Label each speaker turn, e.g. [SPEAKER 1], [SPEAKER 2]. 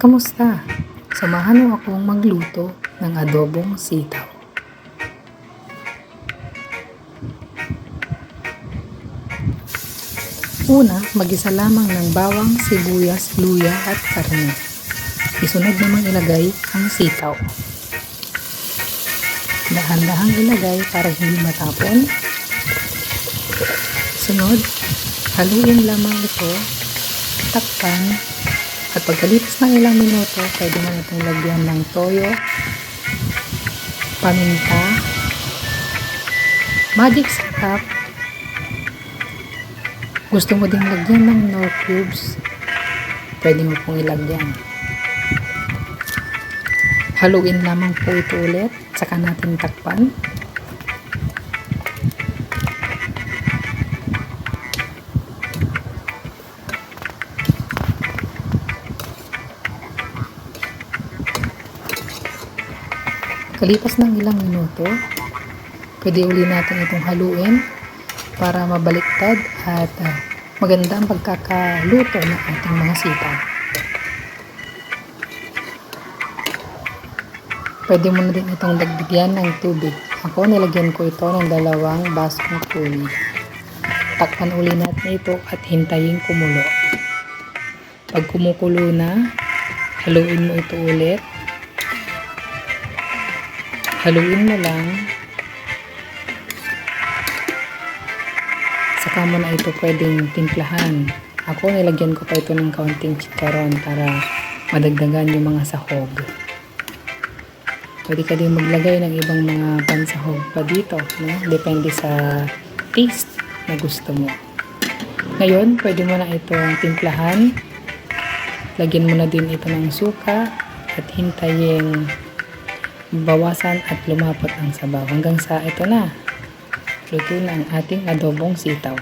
[SPEAKER 1] Kamusta? Samahan mo akong magluto ng adobong sitaw. Una, mag-isa lamang ng bawang, sibuyas, luya at karne. Isunod namang ilagay ang sitaw. Dahan-dahang ilagay para hindi matapon. Sunod, haluin lamang ito, takpan, at pagkalipas ng ilang minuto, pwede mo itong lagyan ng toyo, paminta, magic sarap. Gusto mo din lagyan ng Knorr cubes, pwede mo pong ilagyan. Haluin lamang po ito ulit, saka natin takpan. Kalipas ng ilang minuto, pwede uli natin itong haluin para mabaliktad at maganda ang pagkakaluto ng ating mga sitaw. Pwede mo na din itong dagdagan ng tubig. Ako, nilagyan ko ito ng 2 basong tubig. Takpan uli natin ito at hintayin kumulo. Pag kumukulo na, haluin mo ito ulit. Haluin mo lang. Saka mo na ito pwedeng timplahan. Ako, nilagyan ko pa ito ng kaunting chicharon para madagdagan yung mga sahog. Pwede ka din maglagay ng ibang mga pansahog pa dito, no? Depende sa taste na gusto mo. Ngayon, pwede mo na itong timplahan. Lagyan mo na din ito ng suka at hintayin bawasan at lumapot ang sabaw hanggang sa ito na. Luto na ang ating adobong sitaw.